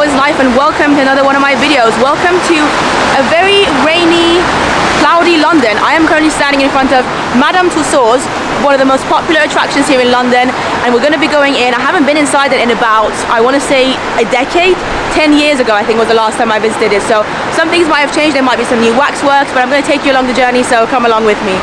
is life and welcome to another one of my videos. Welcome to a very rainy, cloudy London. I am currently standing in front of Madam Tussauds, one of the most popular attractions here in London, and we're going to be going in. I haven't been inside it in about, I want to say, a decade. 10 years ago I think was the last time I visited it, so some things might have changed. There might be some new waxworks, but I'm going to take you along the journey, so come along with me.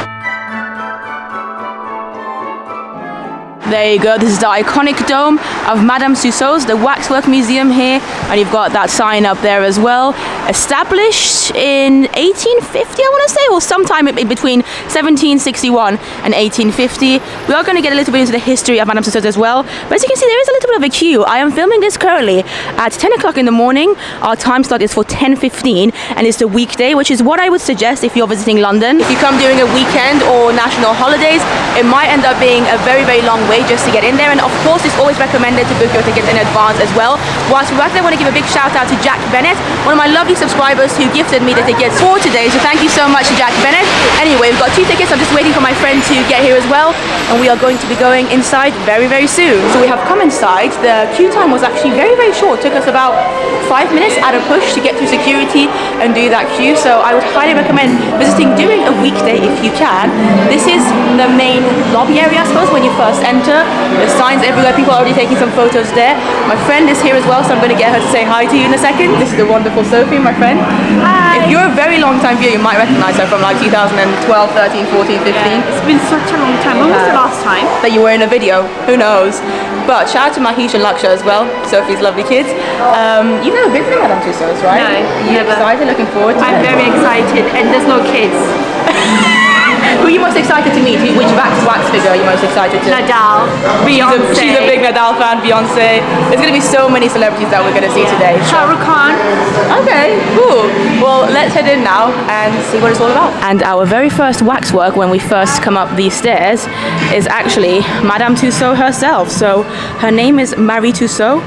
There you go, this is the iconic dome of Madam Tussauds, the waxwork museum here, and you've got that sign up there as well. Established in 1850, I want to say, or sometime in between 1761 and 1850. We are going to get a little bit into the history of Madam Tussauds as well, but as you can see, there is a little bit of a queue. I am filming this currently at 10 o'clock in the morning. Our time slot is for 10:15, and it's a weekday, which is what I would suggest if you're visiting London. If you come during a weekend or national holidays, it might end up being a very, very long way just to get in there, and of course it's always recommended to book your tickets in advance as well. Whilst we're back there, I want to give a big shout out to Jack Bennett, one of my lovely subscribers who gifted me the tickets for today, so thank you so much to Jack Bennett. Anyway, we've got 2 tickets. I'm just waiting for my friend to get here as well, and we are going to be going inside very, very soon. So we have come inside. The queue time was actually very, very short. It took us about 5 minutes at a push to get through security and do that queue, so I would highly recommend visiting during a weekday if you can. This is the main lobby area, I suppose, when you first enter. There's signs everywhere, people are already taking some photos there. My friend is here as well, so I'm going to get her to say hi to you in a second. This is the wonderful Sophie, my friend. Hi! If you're a very long time viewer, you might recognize her from like 2012, 13, 14, 15. Yeah, it's been such a long time. When was the last time? That you were in a video, who knows. But shout out to Mahesh and Laksha as well, Sophie's lovely kids. You've never been to Madam Tussauds, right? No, You're never. excited, looking forward to it? I'm very excited, and there's no kids. Who are you most excited to meet? Which wax figure are you most excited to? Nadal, Beyonce. She's a big Nadal fan, Beyonce. There's going to be so many celebrities that we're going to see today. Shah Rukh Khan. Okay, cool. Well, let's head in now and see what it's all about. And our very first waxwork when we first come up these stairs is actually Madame Tussauds herself. So her name is Marie Tussauds,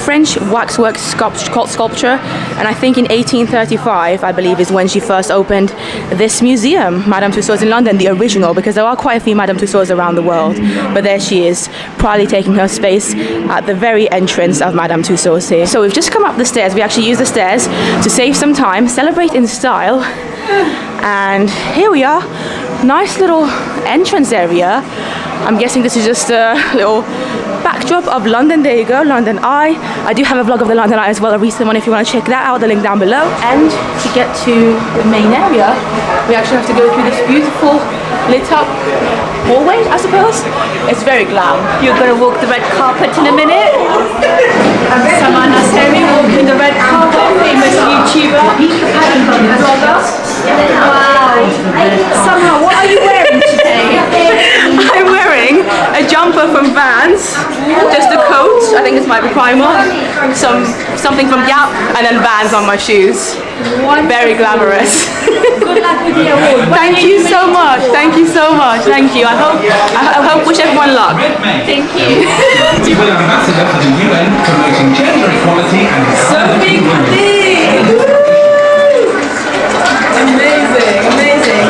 French waxwork sculpture, and I think in 1835, I believe, is when she first opened this museum, Madame Tussauds in London, the original, because there are quite a few Madame Tussauds around the world, but there she is, proudly taking her space at the very entrance of Madame Tussauds here. So we've just come up the stairs. We actually use the stairs to save some time, celebrate in style, and here we are. Nice little entrance area. I'm guessing this is just a little backdrop of London. There you go, London Eye. I do have a vlog of the London Eye as well, a recent one, if you want to check that out, the link down below. And to get to the main area, we actually have to go through this beautiful lit up hallway, I suppose. It's very glam. You're gonna walk the red carpet in a minute. Samana Seri walking the red carpet, famous YouTuber, vlogger. Wow. Somehow, what are you wearing today? I'm wearing a jumper from Vans, just a coat, I think this might be Primark, something from Gap, and then Vans on my shoes. Very glamorous. Good luck with the award. Thank you so much. Thank you so much. Thank you. I wish everyone luck. Thank you. You've been an ambassador for the UN promoting gender equality and Sophie, amazing, amazing.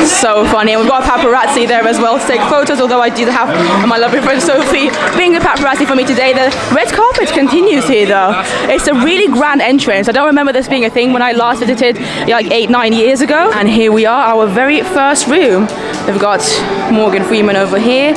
So funny, and we've got a paparazzi there as well to take photos, although I do have my lovely friend Sophie being the paparazzi for me today. The red carpet continues here though. It's a really grand entrance. I don't remember this being a thing when I last visited like 8-9 years ago. And here we are, our very first room. We've got Morgan Freeman over here,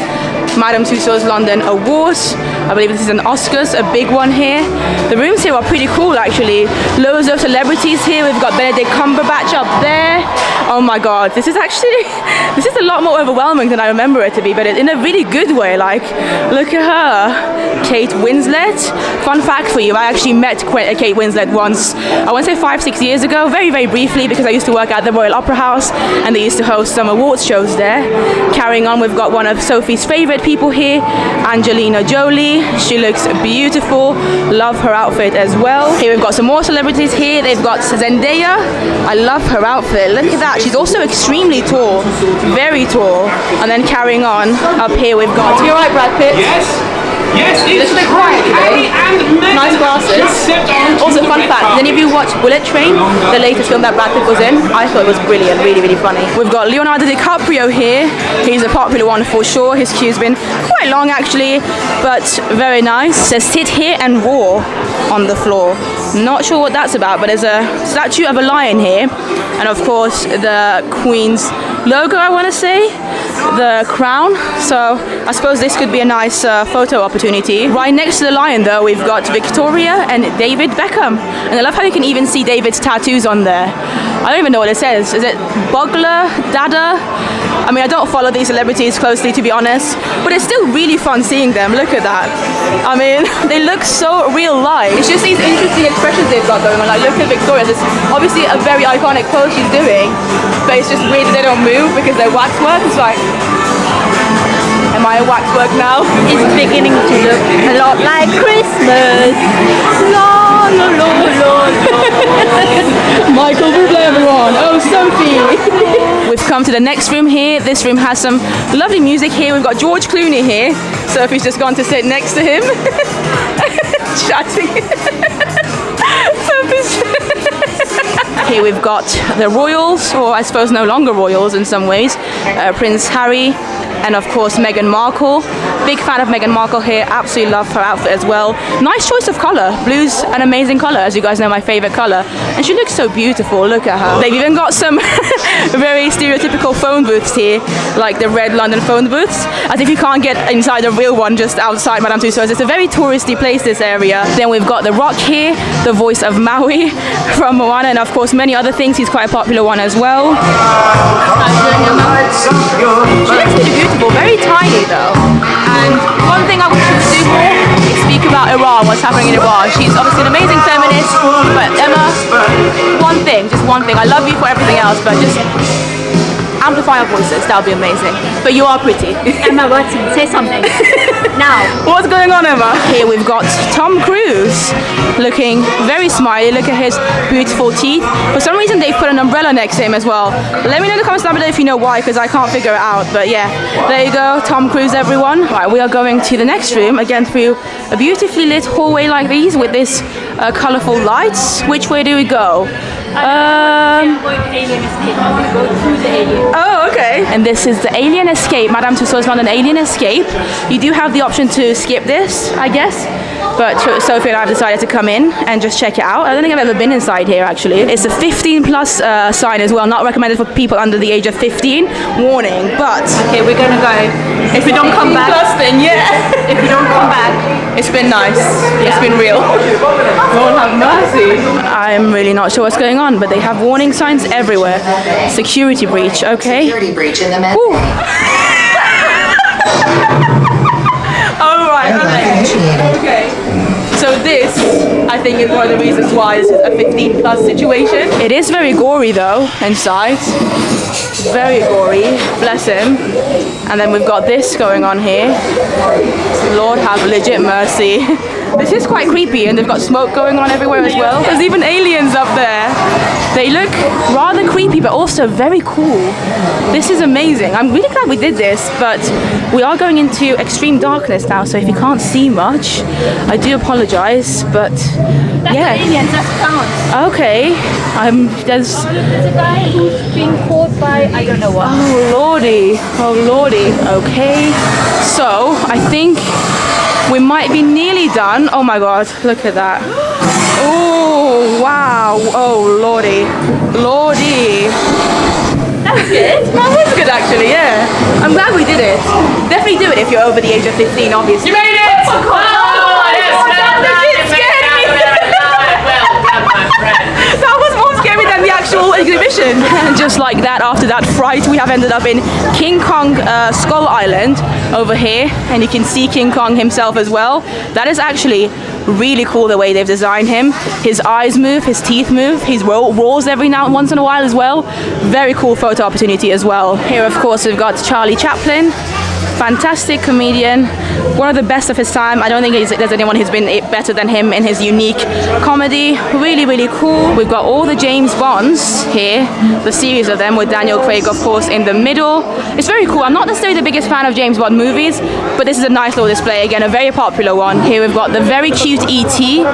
Madame Tussauds London Awards. I believe this is an Oscars, a big one here. The rooms here are pretty cool actually. Loads of celebrities here. We've got Benedict Cumberbatch up there. Oh my god, this is a lot more overwhelming than I remember it to be, but in a really good way. Like, look at her. Kate Winslet. Fun fact for you, I actually met Kate Winslet once, I want to say 5-6 years ago, very, very briefly, because I used to work at the Royal Opera House and they used to host some awards shows there. Carrying on, we've got one of Sophie's favorite people here, Angelina Jolie. She looks beautiful. Love her outfit as well. Here we've got some more celebrities here. They've got Zendaya. I love her outfit. Look at that. She's also extremely tall. Very tall. And then carrying on, up here we've got... You're right, Brad Pitt. Yes, it's Let's make quiet today. Harry and Meghan. nice glasses. Also, fun fact, did any of you watch Bullet Train, the latest film that Brad Pitt was in? I thought it was brilliant, really, really funny. We've got Leonardo DiCaprio here. He's a popular one for sure. His queue's been quite long actually, but very nice. It says sit here and roar on the floor. Not sure what that's about, but there's a statue of a lion here, and of course the Queen's logo, I want to say, the crown. So I suppose this could be a nice photo opportunity. Right next to the lion though, we've got Victoria and David Beckham, and I love how you can even see David's tattoos on there. I don't even know what it says. Is it Bugler, Dada? I mean, I don't follow these celebrities closely, to be honest, but it's still really fun seeing them. Look at that. I mean, they look so real life. It's just these interesting expressions they've got going on. Like, look at Victoria's. It's obviously a very iconic pose she's doing, but it's just weird that they don't move because they're waxwork. It's like, am I a waxwork now? It's beginning to look a lot like Christmas. La la la la la. Michael Bublé, everyone. Oh, Sophie. We've come to the next room here. This room has some lovely music here. We've got George Clooney here. Sophie's just gone to sit next to him. Chatting. Sophie's... Here we've got the royals, or I suppose no longer royals in some ways. Prince Harry, and of course Meghan Markle. Big fan of Meghan Markle here, absolutely love her outfit as well. Nice choice of colour. Blue's an amazing colour, as you guys know, my favourite colour. And she looks so beautiful, look at her. They've even got some very stereotypical phone booths here, like the red London phone booths, as if you can't get inside a real one just outside Madam Tussauds. It's a very touristy place, this area. Then we've got The Rock here, the voice of Maui from Moana, and of course many other things. He's quite a popular one as well. She looks really beautiful, very tiny though. And one thing I wish she would do more is speak about Iran, what's happening in Iran. She's obviously an amazing feminist, but Emma, one thing, just one thing. I love you for everything else, but just amplify our voices, that would be amazing. But you are pretty. Emma Watson, say something. Now. What's going on, Emma? Here we've got Tom Cruise, looking very smiley. Look at his beautiful teeth. For some reason they've put an umbrella next to him as well. Let me know in the comments down below if you know why, because I can't figure it out. But yeah, there you go, Tom Cruise, everyone. Right, we are going to the next room, again through a beautifully lit hallway like these with this colourful lights. Which way do we go? Oh, okay. And this is the Alien Escape. Madame Tussauds found an Alien Escape. You do have the option to skip this, I guess. But Sophie and I have decided to come in and just check it out. I don't think I've ever been inside here, actually. It's a 15 plus sign as well, not recommended for people under the age of 15. Warning, but... Okay, we're gonna go. If we don't come back... Plus then, yeah. If we don't come back... It's been nice. Yeah. It's been real. Lord have mercy. I'm really not sure what's going on, but they have warning signs everywhere. Security breach, okay. Security breach in the men's Oh, right, okay. So this, I think, is one of the reasons why this is a 15 plus situation. It is very gory though, inside. Very gory, bless him. And then we've got this going on here. Lord have legit mercy. This is quite creepy, and they've got smoke going on everywhere as well. There's even aliens up there. They look rather creepy, but also very cool. This is amazing. I'm really glad we did this, but we are going into extreme darkness now, so if you can't see much, I do apologize, but yeah. That's aliens, that's clowns. Okay. There's a guy who's being caught by, I don't know what. Oh lordy, oh lordy. Okay, so I think we might be nearly done. Oh my god, look at that. Oh wow, oh lordy, lordy. That was good. That was good actually, yeah. I'm glad we did it. Definitely do it if you're over the age of 15, obviously. You made it! Oh god. That was more scary than the actual exhibition. And just like that, after that fright, we have ended up in King Kong Skull Island over here, and you can see King Kong himself as well. That is actually really cool the way they've designed him. His eyes move, his teeth move, he roars every now and once in a while as well. Very cool photo opportunity as well. Here of course we've got Charlie Chaplin, fantastic comedian, one of the best of his time. I don't think there's anyone who's been better than him in his unique comedy. Really, really cool. We've got all the James Bonds here, the series of them with Daniel Craig, of course, in the middle. It's very cool. I'm not necessarily the biggest fan of James Bond movies, but this is a nice little display. Again, a very popular one. Here we've got the very cute E.T.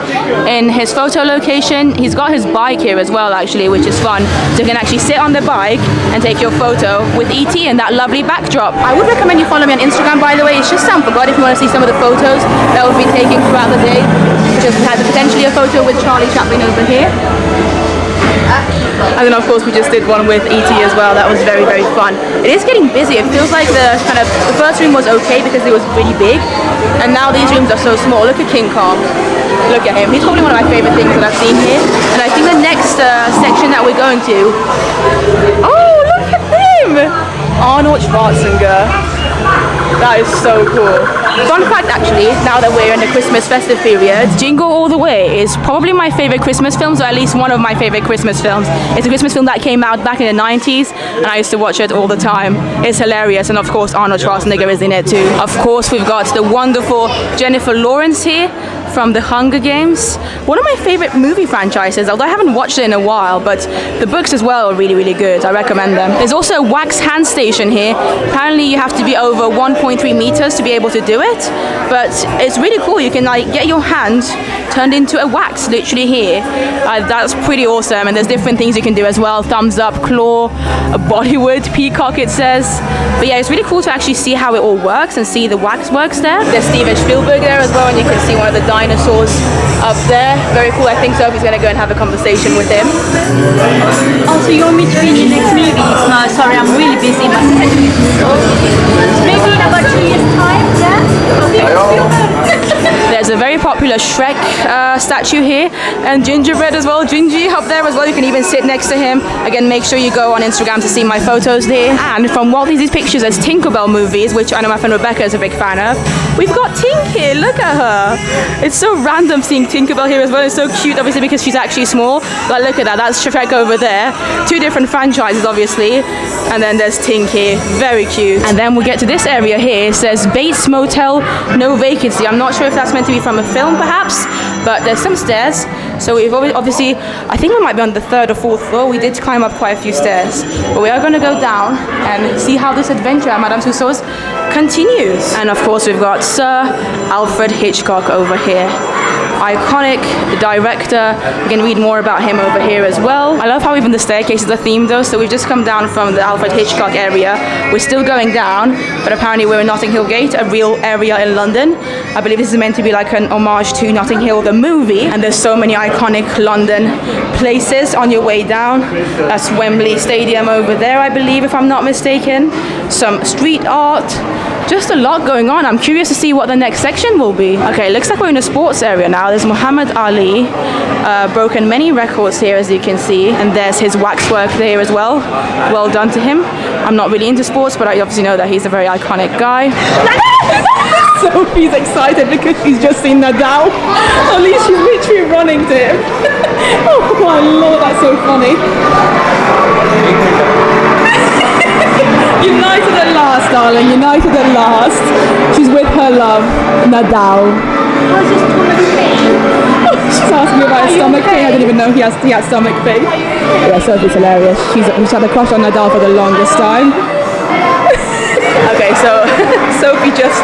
in his photo location. He's got his bike here as well, actually, which is fun. So you can actually sit on the bike and take your photo with E.T. and that lovely backdrop. I would recommend you follow me on Instagram, by the way. It's just Sam Forgot if you want to see some of the photos that we'll be taking throughout the day. Just had potentially a photo with Charlie Chaplin over here. And then of course we just did one with E.T. as well. That was very, very fun. It is getting busy. It feels like the first room was okay because it was really big, and now these rooms are so small. Look at King Kong. Look at him. He's probably one of my favorite things that I've seen here. And I think the next section that we're going to... Oh, look at him! Arnold Schwarzenegger. That is so cool. Fun fact actually, now that we're in the Christmas festive period, Jingle All the Way is probably my favorite Christmas films, or at least one of my favorite Christmas films. It's a Christmas film that came out back in the 90s, and I used to watch it all the time. It's hilarious, and of course Arnold Schwarzenegger is in it too. Of course we've got the wonderful Jennifer Lawrence here from The Hunger Games. One of my favorite movie franchises, although I haven't watched it in a while, but the books as well are really, really good. I recommend them. There's also a wax hand station here. Apparently you have to be over 1.3 meters to be able to do it, but it's really cool. You can like get your hand turned into a wax literally here. That's pretty awesome, and there's different things you can do as well. Thumbs up, claw, a Bollywood, peacock it says. But yeah, it's really cool to actually see how it all works and see the wax works there. There's Steven Spielberg there as well, and you can see one of the dinosaurs up there. Very cool. I think Sophie's going to go and have a conversation with him. Also, you want me to be in your next movie? No, sorry, I'm really busy. Maybe in about 2 years' time, yeah? There's a very popular Shrek statue here, and Gingerbread as well, Gingy up there as well. You can even sit next to him. Again, make sure you go on Instagram to see my photos there. And from Walt Disney's pictures as Tinkerbell movies, which I know my friend Rebecca is a big fan of, we've got Tink here. Look at her. It's so random seeing Tinkerbell here as well. It's so cute, obviously, because she's actually small. But look at that. That's Shrek over there. Two different franchises, obviously. And then there's Tink here. Very cute. And then we get to this area here. It says Bates Motel, no vacancy. I'm not sure if that's meant to be from a film, perhaps, but there's some stairs. So we've obviously, I think we might be on the 3rd or 4th floor. We did climb up quite a few stairs, but we are going to go down and see how this adventure at Madame Tussauds continues. And of course we've got Sir Alfred Hitchcock over here. Iconic director. You can read more about him over here as well. I love how even the staircases are themed though. So we've just come down from the Alfred Hitchcock area. We're still going down, but apparently we're in Notting Hill Gate, a real area in London. I believe this is meant to be like an homage to Notting Hill, the movie. And there's so many iconic London places on your way down. That's Wembley Stadium over there, I believe, if I'm not mistaken. Some street art. Just a lot going on. I'm curious to see what the next section will be. Okay, looks like we're in a sports area now. There's Muhammad Ali, broken many records here, as you can see, and there's his waxwork there as well. Well done to him. I'm not really into sports, but I obviously know that he's a very iconic guy. Sophie's excited because she's just seen Nadal. At least she's literally running to him. Oh my lord, that's so funny. United at last, darling. United at last. She's with her love, Nadal. How's your stomach pain? She's asking me about his stomach pain. I didn't even know he had stomach pain. Yeah, Sophie's hilarious. She's had a crush on Nadal for the longest time. Okay, so Sophie just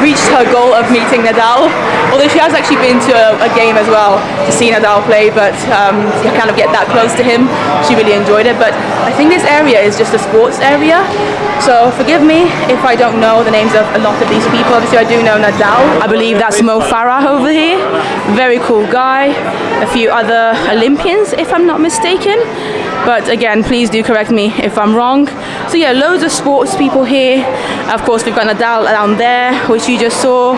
reached her goal of meeting Nadal, although she has actually been to a game as well to see Nadal play, but to kind of get that close to him, she really enjoyed it. But I think this area is just a sports area, so forgive me if I don't know the names of a lot of these people. Obviously I do know Nadal. I believe that's Mo Farah over here. Very cool guy. A few other Olympians, if I'm not mistaken. But again, please do correct me if I'm wrong. So yeah, loads of sports people here. Of course, we've got Nadal down there, which you just saw.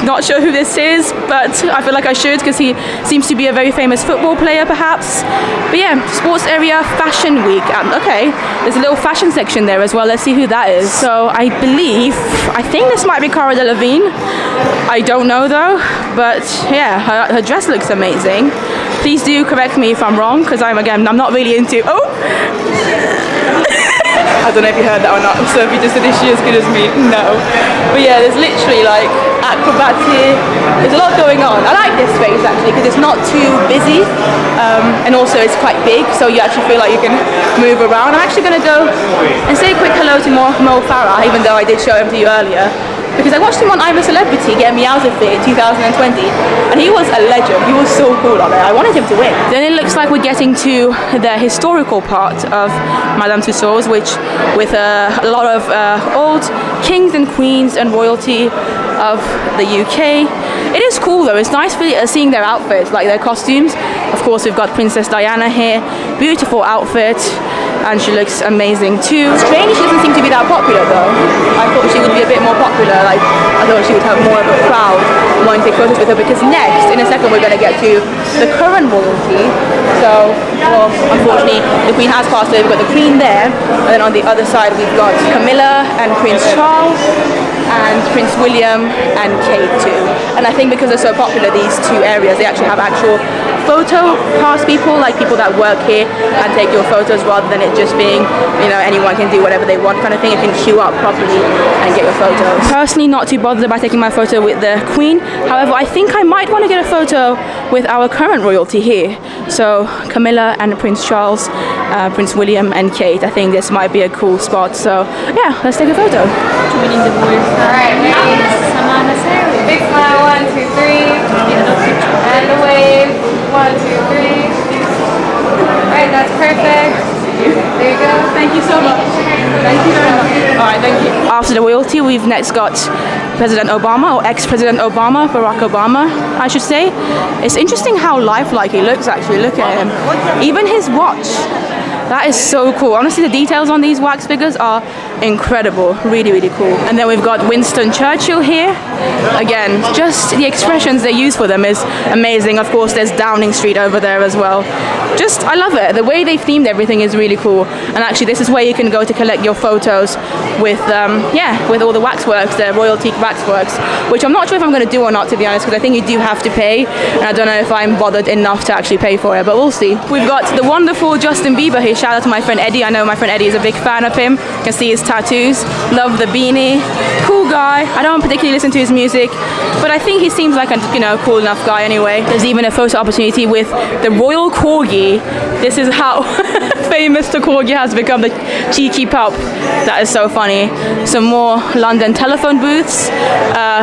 Not sure who this is, but I feel like I should because he seems to be a very famous football player, perhaps. But yeah, sports area, fashion week. Okay, there's a little fashion section there as well. Let's see who that is. So I think this might be Cara Delevingne. I don't know though, but yeah, her dress looks amazing. Please do correct me if I'm wrong, because I'm not really into... Oh! I don't know if you heard that or not, so if you just said, is she as good as me? No. But yeah, there's literally like acrobats here. There's a lot going on. I like this space actually because it's not too busy, and also it's quite big, so you actually feel like you can move around. I'm actually going to go and say a quick hello to Mo Farah, even though I did show him to you earlier, because I watched him on I'm a Celebrity get me out of it in 2020, and he was a legend. He was so cool on it. I wanted him to win. Then it looks like we're getting to the historical part of Madam Tussauds, which with a lot of old kings and queens and royalty of the UK. It is cool though. It's nice seeing their outfits, like their costumes. Of course, we've got Princess Diana here. Beautiful outfit. And she looks amazing too. Strange she doesn't seem to be that popular though. I thought she would be a bit more popular, like I thought she would have more of a crowd wanting to take photos with her, because next, in a second, we're going to get to the current royalty. So, well, unfortunately, the Queen has passed away. We've got the Queen there, and then on the other side we've got Camilla and Prince Charles and Prince William and Kate too. And I think because they're so popular, these two areas, they actually have actual photo pass people, like people that work here and take your photos, rather than it just being, you know, anyone can do whatever they want kind of thing. You can queue up properly and get your photos. Personally, not too bothered about taking my photo with the Queen. However, I think I might want to get a photo with our current royalty here. So Camilla and Prince Charles, Prince William and Kate. I think this might be a cool spot. So yeah, let's take a photo. Joining the voice. Alright, big smile, 1, 2, 3, and a wave, 1, 2, 3. Alright, that's perfect. There you go. Thank you so much. Thank you very much. Alright, thank you. After the royalty, we've next got President Obama, or ex-President Obama, Barack Obama, I should say. It's interesting how lifelike he looks actually. Look at him. Even his watch. That is so cool. Honestly, the details on these wax figures are incredible. Really, really cool. And then we've got Winston Churchill here. Again, just the expressions they use for them is amazing. Of course, there's Downing Street over there as well. Just, I love it. The way they've themed everything is really cool. And actually, this is where you can go to collect your photos with, with all the waxworks, the royalty waxworks, which I'm not sure if I'm going to do or not, to be honest, because I think you do have to pay. And I don't know if I'm bothered enough to actually pay for it, but we'll see. We've got the wonderful Justin Bieber here. Shout out to my friend Eddie. I know my friend Eddie is a big fan of him. You can see his tattoos. Love the beanie. Cool guy. I don't particularly listen to his music, but I think he seems like a cool enough guy anyway. There's even a photo opportunity with the Royal Corgi. This is how famous the Corgi has become, the cheeky pup. That is so funny. Some more London telephone booths.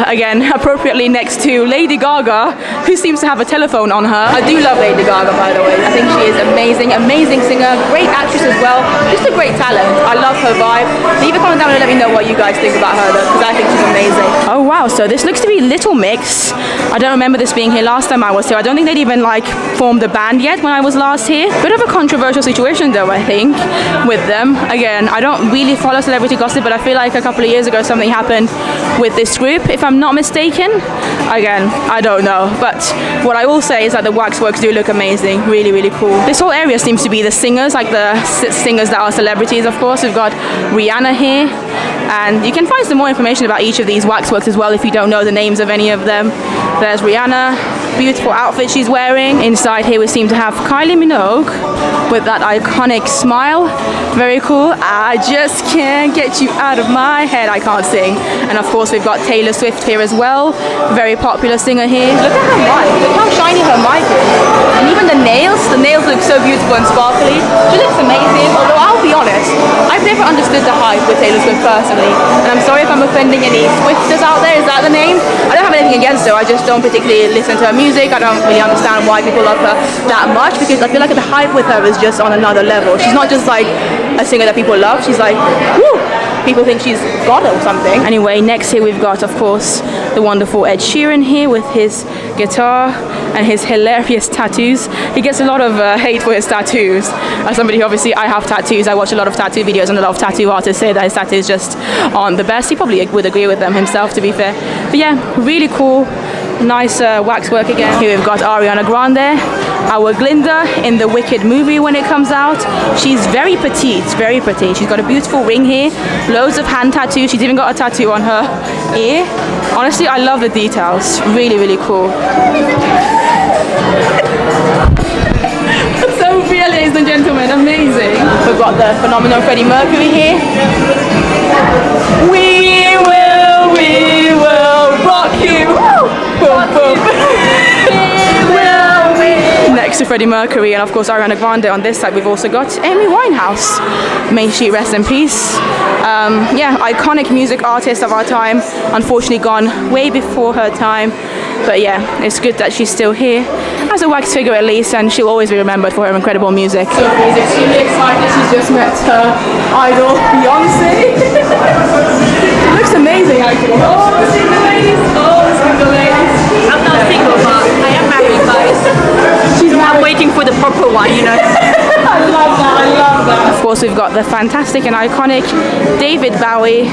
Again, appropriately next to Lady Gaga, who seems to have a telephone on her. I do love Lady Gaga, by the way. I think she is amazing, amazing singer, great actress as well. Just a great talent. I love her vibe. Leave a comment down and let me know what you guys think about her though, because I think she's amazing. Oh wow, so this looks to be Little Mix. I don't remember this being here last time I was here. I don't think they'd even like formed a band yet when I was last here. Bit of a controversial situation though, I think, with them. Again, I don't really follow celebrity gossip, but I feel like a couple of years ago something happened with this group, if I'm not mistaken. Again, I don't know, but what I will say is that the waxworks do look amazing. Really, really cool. This whole area seems to be the singers, like the singers that are celebrities, of course. We've got Rihanna here, and you can find some more information about each of these waxworks as well if you don't know the names of any of them. There's Rihanna, beautiful outfit she's wearing. Inside here we seem to have Kylie Minogue with that iconic smile. Very cool. I just can't get you out of my head. I can't sing. And of course we've got Taylor Swift here as well. Very popular singer here. Look at her mic. Look how shiny her mic is. And even the nails look so beautiful and sparkly. She looks amazing. Although I'll be honest, I've never understood the hype with Taylor Swift personally. And I'm sorry if I'm offending any Swifters out there. Is that the name? I don't have anything against her. I just don't particularly listen to her music. I don't really understand why people love her that much, because I feel like the hype with her is just on another level. She's not just like a singer that people love. She's like, woo! People think she's God or something. Anyway, next here we've got, of course, the wonderful Ed Sheeran here with his guitar and his hilarious tattoos. He gets a lot of hate for his tattoos. As somebody who obviously, I have tattoos. I watch a lot of tattoo videos, and a lot of tattoo artists say that his tattoos just aren't the best. He probably would agree with them himself, to be fair. But yeah, really cool. Nice waxwork again. Here we've got Ariana Grande, our Glinda in the Wicked movie when it comes out. She's very petite, very pretty. She's got a beautiful ring here, loads of hand tattoos. She's even got a tattoo on her ear. Honestly, I love the details. Really, really cool. So real, ladies ladies and gentlemen, amazing. We've got the phenomenal Freddie Mercury here. We will rock you. Boom, boom. Next to Freddie Mercury and of course Ariana Grande on this side, we've also got Amy Winehouse. May she rest in peace. Yeah, iconic music artist of our time. Unfortunately gone way before her time. But yeah, it's good that she's still here as a wax figure at least, and she'll always be remembered for her incredible music. Sophie's extremely excited. She's just met her idol, Beyonce. It looks amazing actually. Oh, the single ladies. Oh, the single ladies. I'm not single, but I am married, guys. I'm waiting for the proper one, you know. I love that, I love that. Of course, we've got the fantastic and iconic David Bowie.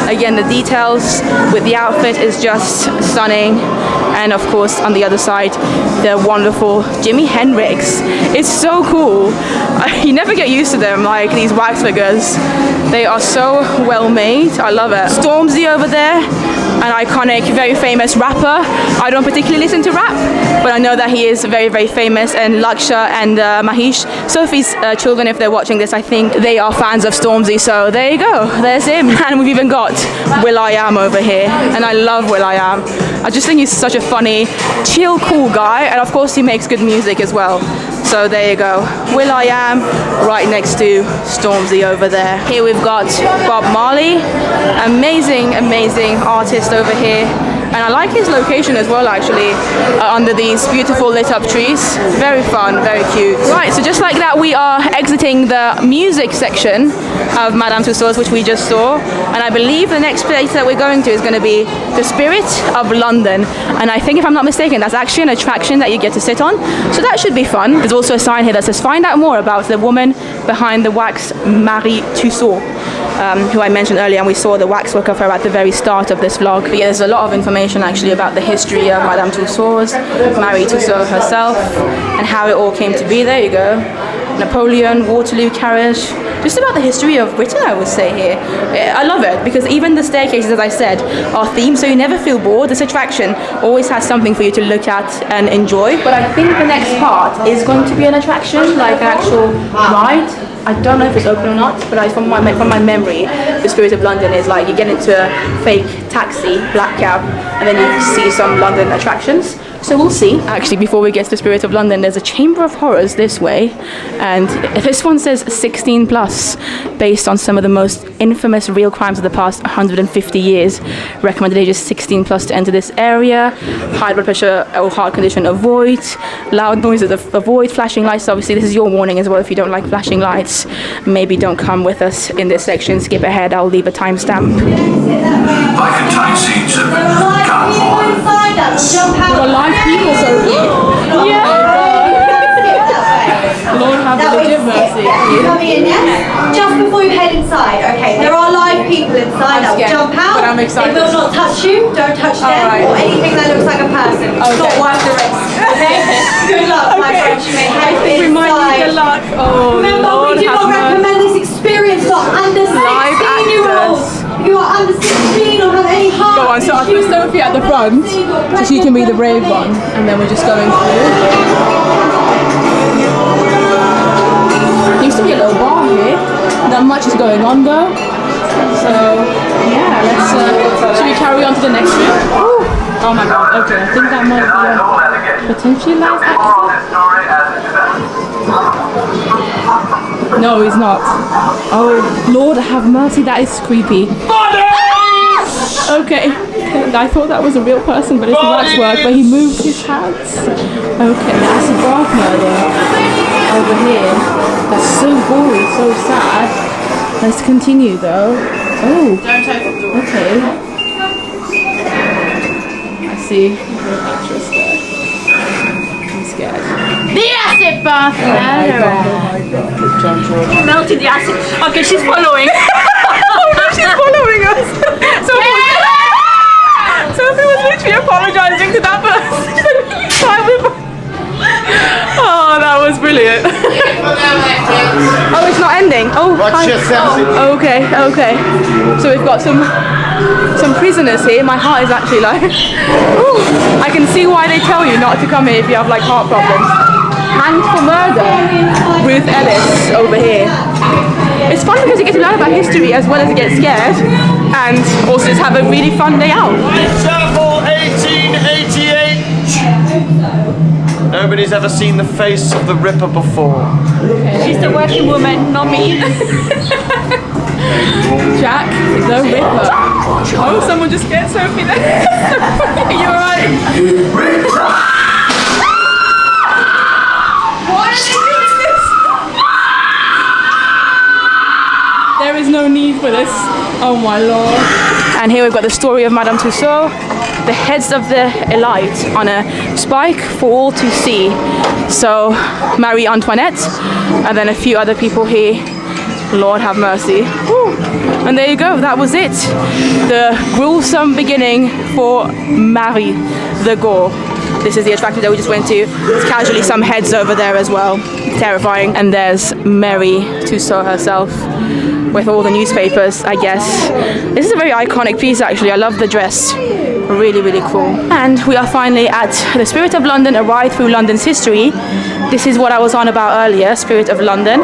Again, the details with the outfit is just stunning. And of course, on the other side, the wonderful Jimi Hendrix. It's so cool. You never get used to them, like these wax figures. They are so well made. I love it. Stormzy over there, an iconic, very famous rapper. I don't particularly listen to rap, but I know that he is very, very famous. And Laksha and Mahesh, Sophie's children, if they're watching this, I think they are fans of Stormzy. So there you go, there's him. And we've even got will.i.am over here, and I love will.i.am. I just think he's such a funny, chill, cool guy, and of course he makes good music as well. So there you go, will.i.am right next to Stormzy over there. Here we've got Bob Marley, amazing, amazing artist over here. And I like his location as well actually, under these beautiful lit up trees. Very fun, very cute. Right, so just like that we are exiting the music section of Madam Tussauds, which we just saw. And I believe the next place that we're going to is going to be the Spirit of London. And I think if I'm not mistaken, that's actually an attraction that you get to sit on. So that should be fun. There's also a sign here that says, find out more about the woman behind the wax, Marie Tussauds. Who I mentioned earlier, and we saw the waxwork of her at the very start of this vlog. But yeah, there's a lot of information actually about the history of Madame Tussauds, Marie Tussauds herself, and how it all came to be. There you go. Napoleon, Waterloo carriage. Just about the history of Britain, I would say here. I love it because even the staircases, as I said, are themed, so you never feel bored. This attraction always has something for you to look at and enjoy. But I think the next part is going to be an attraction, like an actual ride. I don't know if it's open or not, but from my memory, the Spirit of London is like you get into a fake taxi, black cab, and then you see some London attractions. So we'll see. Actually, before we get to the Spirit of London, there's a Chamber of Horrors this way, and this one says 16 plus, based on some of the most infamous real crimes of the past 150 years. Recommended age is 16 plus to enter this area. High blood pressure or heart condition, avoid. Loud noises, avoid. Flashing lights, obviously this is your warning as well. If you don't like flashing lights, maybe don't come with us in this section. Skip ahead, I'll leave a timestamp. Like a tight scenes of cardboard. There are live people, Sophie. Yeah. Lord have legit mercy. Coming in, yes? Just before you head inside, okay, there are live people inside that will jump out. But I'm excited. They will not touch you, don't touch them, or anything that looks like a person. It's not worth the risk, okay? Good luck, my friends, you may head inside. Remind me the luck. Oh, Remember, Lord we do not recommend this experience for under 16-year-olds. If you are under 16 or have any heart Go on, so I'll put Sophie at the front, so she can be the brave one, and then we're just going through. Seems to be a little bar here. Not much is going on though. So yeah, let's. Should we carry on to the next room? Ooh. Oh my god. Okay, I think that might be a potentially live actor. No, he's not. Oh Lord, have mercy. That is creepy. Okay, I thought that was a real person, but it's waxwork. But he moved his hands. Okay, that's a bark murder over here. That's so gory, so sad. Let's continue though. Oh, okay. I see. Actress there. I'm scared. The acid bath murderer. Melted the acid. Okay, she's following. Oh no, she's following us. Sophie was literally apologizing to that person. Oh, that was brilliant. Oh, it's not ending. Oh, hi. Okay, okay. So we've got some prisoners here. My heart is actually like, ooh, I can see why they tell you not to come here if you have like heart problems. hanged for murder, Ruth Ellis over here. It's fun because you get to learn about history as well as get scared and also just have a really fun day out. Chapel 1888. Nobody's ever seen the face of the Ripper before. She's the working woman, not me. Jack the Ripper. Oh, someone just scared Sophie there. You're right. Why are they doing this? There is no need for this. Oh my lord. And here we've got the story of Madame Tussauds, the heads of the elite on a spike for all to see. So Marie Antoinette, and then a few other people here. Lord have mercy. Woo. And there you go, that was it. The gruesome beginning for Marie the Gore. This is the attraction that we just went to. There's casually some heads over there as well. Terrifying. And there's Mary Tussauds herself with all the newspapers, I guess. This is a very iconic piece actually. I love the dress. Really, really cool. And we are finally at the Spirit of London, a ride through London's history. This is what I was on about earlier, Spirit of London.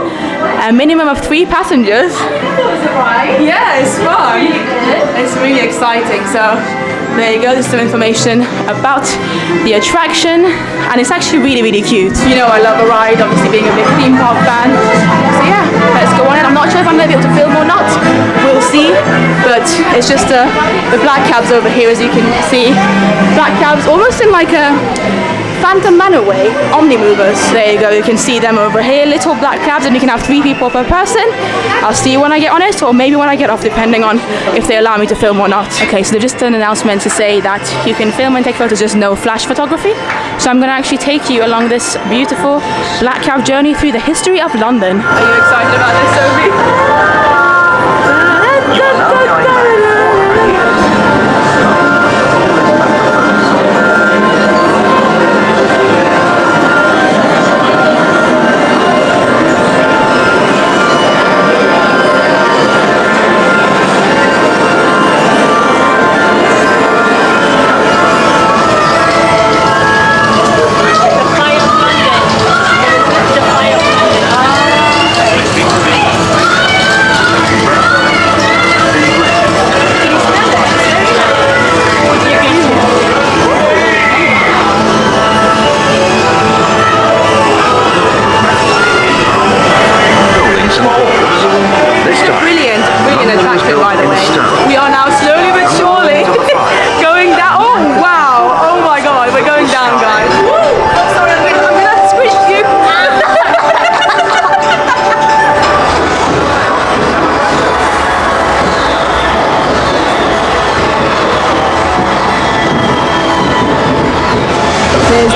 A minimum of 3 passengers. Yeah, it's fun. It's really exciting. So there you go, there's some information about the attraction, and it's actually really, really cute. You know I love a ride, obviously being a big theme park fan. So yeah, let's go on it. I'm not sure if I'm going to be able to film or not. We'll see. But it's just the black cabs over here, as you can see. Black cabs, almost in like a Phantom Manor way, Omni-movers. There you go, you can see them over here, little black cabs, and you can have 3 people per person. I'll see you when I get on it, or maybe when I get off, depending on if they allow me to film or not. Okay, so they've just done an announcement to say that you can film and take photos, just no flash photography. So I'm going to actually take you along this beautiful black cab journey through the history of London. Are you excited about this, Sophie?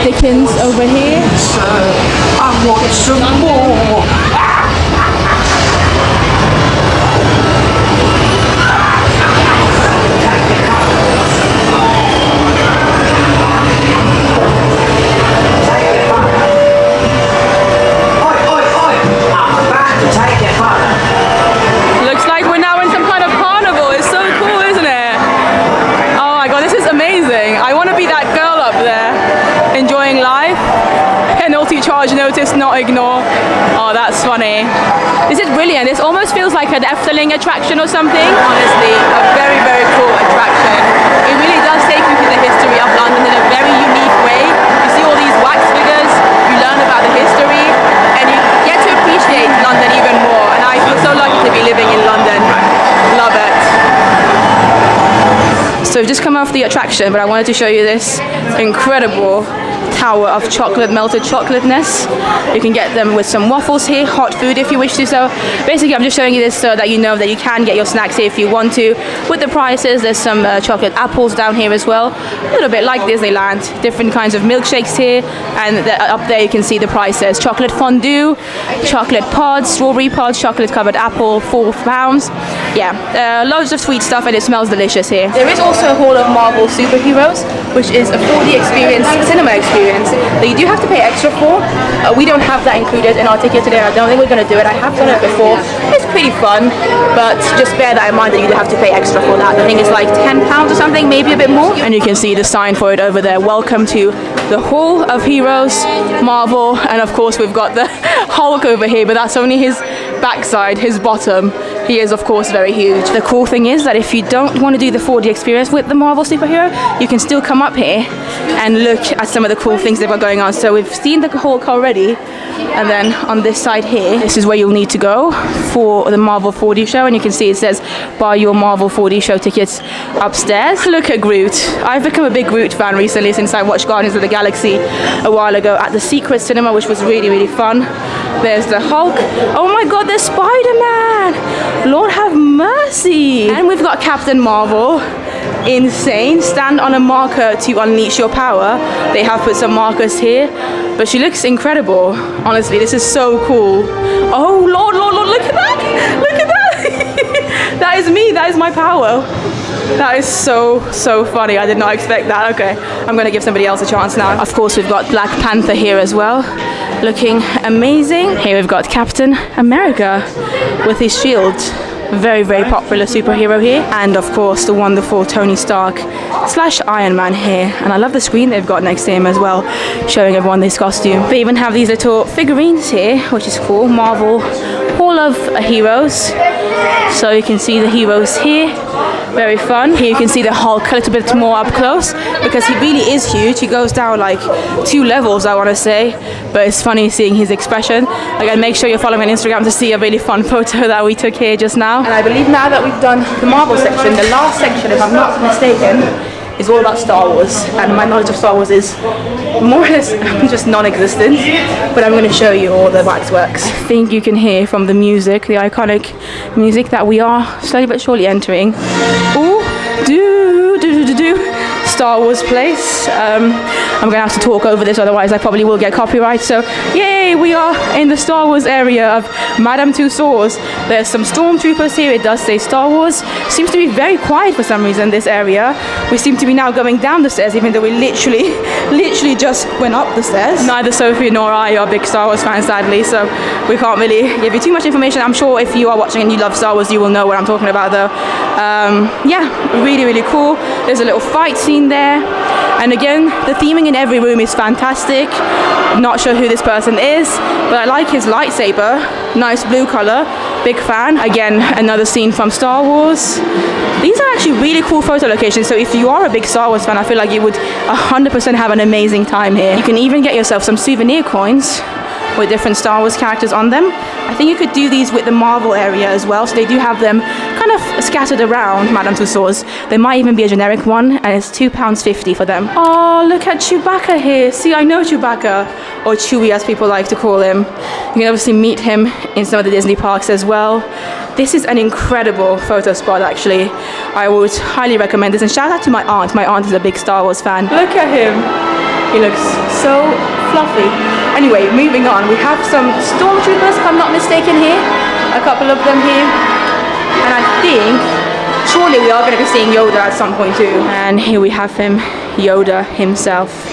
Dickens over here. I want some more. Looks like we're now in some kind of carnival. It's so cool, isn't it? Oh my god, this is amazing. I want to be that girl up there enjoying life. Penalty charge notice, not ignore. Oh, that's funny. This is brilliant. This almost feels like an Efteling attraction or something. Honestly, a very, very cool attraction. It really does take you through the history of London in a very unique way. You see all these wax figures, you learn about the history, and you get to appreciate London even more. And I feel so lucky to be living in London. Love it. So we've just come off the attraction, but I wanted to show you this incredible tower of chocolate, melted chocolateness. You can get them with some waffles here, hot food if you wish to. So basically I'm just showing you this so that you know that you can get your snacks here if you want to. With the prices, there's some chocolate apples down here as well, a little bit like Disneyland. Different kinds of milkshakes here, and up there you can see the prices. Chocolate fondue, chocolate pods, strawberry pods, chocolate covered apple, £4. Yeah, loads of sweet stuff, and it smells delicious here. There is also a hall of Marvel superheroes, which is a 4D experience, cinema experience experience that you do have to pay extra for. We don't have that included in our ticket today. I don't think we're going to do it. I have done it before. It's pretty fun, but just bear that in mind that you do have to pay extra for that. I think it's like £10 or something, maybe a bit more. And you can see the sign for it over there. Welcome to the Hall of Heroes, Marvel, and of course we've got the Hulk over here, but that's only his backside, his bottom. He is of course very huge. The cool thing is that if you don't want to do the 4D experience with the Marvel superhero, you can still come up here and look at some of the cool things they've got going on. So we've seen the Hulk already, and then on this side here, this is where you'll need to go for the Marvel 4D show, and you can see it says buy your Marvel 4D show tickets upstairs. Look at Groot. I've become a big Groot fan recently since I watched Guardians of the Galaxy a while ago at the Secret Cinema, which was really, really fun. There's the Hulk. Oh my god, there's Spider-Man! Lord have mercy! And we've got Captain Marvel. Insane. Stand on a marker to unleash your power. They have put some markers here, but she looks incredible. Honestly, this is so cool. Oh Lord, look at that! Look at that! That is me. That is my power. That is so funny. I did not expect that. Okay, I'm gonna give somebody else a chance now. Of course, we've got Black Panther here as well, looking amazing. Here we've got Captain America with his shield. Very, very popular superhero here. And of course the wonderful Tony Stark / Iron Man here. And I love the screen they've got next to him as well, showing everyone this costume. They even have these little figurines here, which is cool. Marvel Hall of Heroes. So you can see the heroes here. Very fun. Here you can see the Hulk a little bit more up close, because he really is huge. He goes down like 2 levels, I want to say, but it's funny seeing his expression. Again, make sure you're following me on Instagram to see a really fun photo that we took here just now. And I believe now that we've done the Marvel section, the last section, if I'm not mistaken, is all about Star Wars, and my knowledge of Star Wars is more or less just non-existent, but I'm going to show you all the waxworks. I think you can hear from the music, the iconic music, that we are slowly but surely entering Star Wars place. I'm gonna have to talk over this, otherwise I probably will get copyright. So yay, we are in the Star Wars area of Madam Tussauds. There's some stormtroopers here. It does say Star Wars. Seems to be very quiet for some reason, this area. We seem to be now going down the stairs, even though we literally just went up the stairs. Neither Sophie nor I are big Star Wars fans, sadly, so we can't really give you too much information. I'm sure if you are watching and you love Star Wars, you will know what I'm talking about though. Yeah, really, really cool. There's a little fight scene there. And again, the theming in every room is fantastic. Not sure who this person is, but I like his lightsaber. Nice blue color. Big fan. Again, another scene from Star Wars. These are actually really cool photo locations, so if you are a big Star Wars fan, I feel like you would 100% have an amazing time here. You can even get yourself some souvenir coins with different Star Wars characters on them. I think you could do these with the Marvel area as well, so they do have them kind of scattered around Madame Tussauds. There might even be a generic one, and it's £2.50 for them. Oh, look at Chewbacca here. See, I know Chewbacca, or Chewie as people like to call him. You can obviously meet him in some of the Disney parks as well. This is an incredible photo spot, actually. I would highly recommend this, and shout out to my aunt. My aunt is a big Star Wars fan. Look at him. He looks so fluffy. Anyway, moving on. We have some stormtroopers, if I'm not mistaken, here. A couple of them here. And I think, surely we are going to be seeing Yoda at some point too. And here we have him, Yoda himself.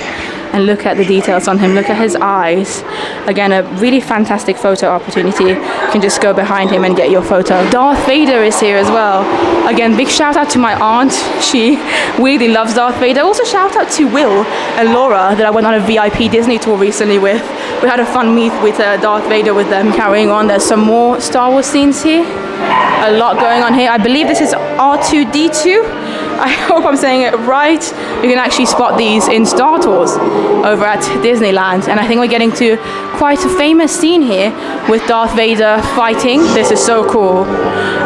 And look at the details on him. Look at his eyes. Again, a really fantastic photo opportunity. You can just go behind him and get your photo. Darth Vader is here as well. Again, big shout out to my aunt. She really loves Darth Vader. Also shout out to Will and Laura that I went on a VIP Disney tour recently with. We had a fun meet with Darth Vader with them. Carrying on, there's some more Star Wars scenes here. A lot going on here. I believe this is R2-D2. I hope I'm saying it right. You can actually spot these in Star Tours over at Disneyland. And I think we're getting to quite a famous scene here with Darth Vader fighting. This is so cool.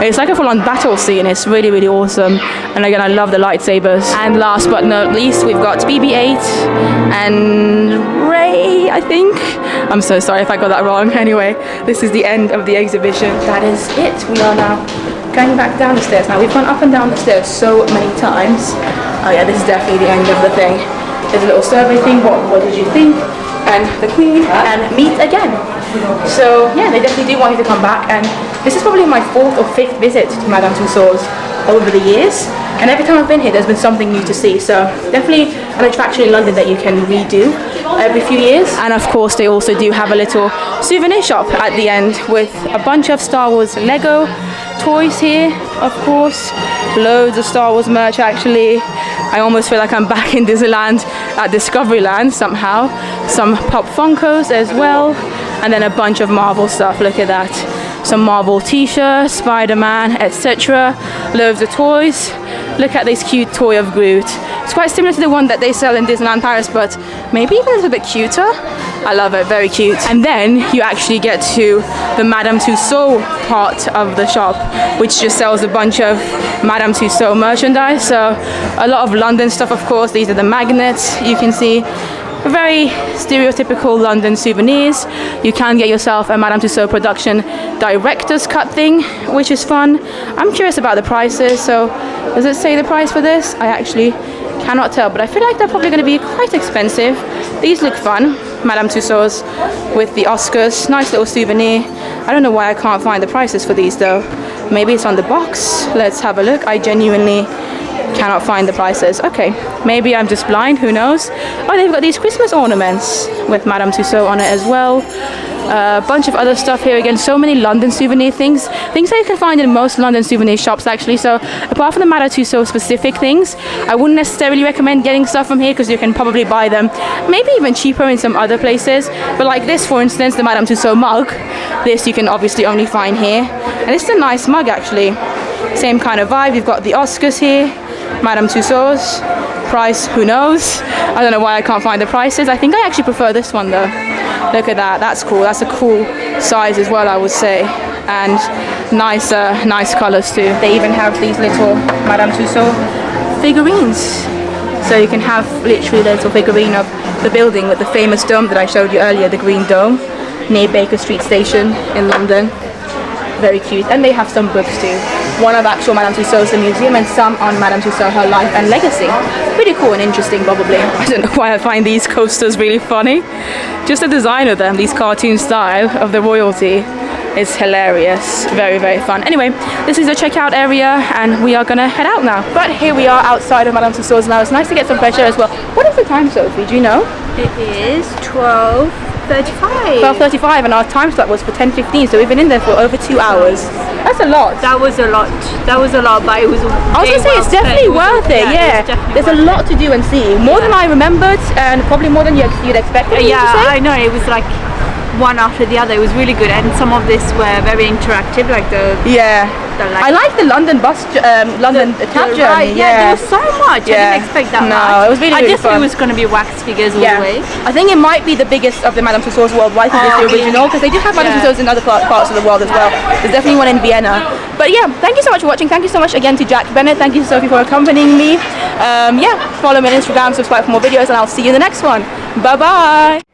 It's like a full-on battle scene. It's really, really awesome. And again, I love the lightsabers. And last but not least, we've got BB-8 and Rey, I think. I'm so sorry if I got that wrong. Anyway, this is the end of the exhibition. That is it. We are now going back down the stairs. Now, we've gone up and down the stairs so many times. Oh yeah, this is definitely the end of the thing. There's a little survey thing. What did you think? And the Queen and meet again. So yeah, they definitely do want you to come back. And this is probably my 4th or 5th visit to Madame Tussauds over the years. And every time I've been here, there's been something new to see. So definitely an attraction in London that you can redo every few years. And of course they also do have a little souvenir shop at the end with a bunch of Star Wars Lego toys here, of course. Loads of Star Wars merch actually. I almost feel like I'm back in Disneyland at Discoveryland somehow. Some Pop Funkos as well, and then a bunch of Marvel stuff. Look at that. Some Marvel t-shirts, Spider-Man, etc. Loads of toys. Look at this cute toy of Groot. It's quite similar to the one that they sell in Disneyland Paris, but maybe even a little bit cuter. I love it, very cute. And then you actually get to the Madam Tussauds part of the shop, which just sells a bunch of Madam Tussauds merchandise. So a lot of London stuff, of course. These are the magnets you can see. Very stereotypical London souvenirs. You can get yourself a Madame Tussauds production director's cut thing, which is fun. I'm curious about the prices, so does it say the price for this? I actually cannot tell, but I feel like they're probably going to be quite expensive. These look fun. Madame Tussauds with the Oscars. Nice little souvenir. I don't know why I can't find the prices for these though. Maybe it's on the box. Let's have a look. I genuinely cannot find the prices. Okay, maybe I'm just blind, who knows. Oh, they've got these Christmas ornaments with Madame Tussauds on it as well. A bunch of other stuff here again. So many London souvenir things that you can find in most London souvenir shops actually. So apart from the Madame Tussauds specific things, I wouldn't necessarily recommend getting stuff from here because you can probably buy them maybe even cheaper in some other places. But like this, for instance, the Madame Tussauds mug, this you can obviously only find here, and this is a nice mug actually. Same kind of vibe. You've got the Oscars here, Madame Tussauds. Price, who knows? I don't know why I can't find the prices. I think I actually prefer this one though. Look at that, that's cool. That's a cool size as well, I would say. And nice colors too. They even have these little Madame Tussauds figurines. So you can have literally a little figurine of the building with the famous dome that I showed you earlier, the Green Dome, near Baker Street Station in London. Very cute. And they have some books too. One of actual Madame Tussauds, the museum, and some on Madame Tussauds, her life and legacy. Pretty cool and interesting probably. I don't know why I find these coasters really funny. Just the design of them, these cartoon style of the royalty, is hilarious. Very, very fun. Anyway, this is the checkout area and we are gonna head out now. But here we are outside of Madame Tussauds now. It's nice to get some fresh air as well. What is the time, Sophie? Do you know? It is 12:35. 12:35 and our time slot was for 10:15, so we've been in there for over 2 hours. That's a lot. That was a lot, but it was I was gonna say, it's definitely worth it, yeah. There's a lot to do and see. More than I remembered, and probably more than you'd expected. Yeah, I know, it was like one after the other. It was really good, and some of this were very interactive, like the I like the London bus, London cab journey. There was so much. I didn't expect that much. No, it was really, really I just thought it was going to be wax figures all the way. I think it might be the biggest of the Madame Tussauds worldwide because it's the original, because they do have Madame Tussauds in other parts of the world as well. There's definitely one in Vienna. But yeah, thank you so much for watching. Thank you so much again to Jack Bennett. Thank you, Sophie, for accompanying me. Follow me on Instagram, subscribe for more videos, and I'll see you in the next one. Bye bye.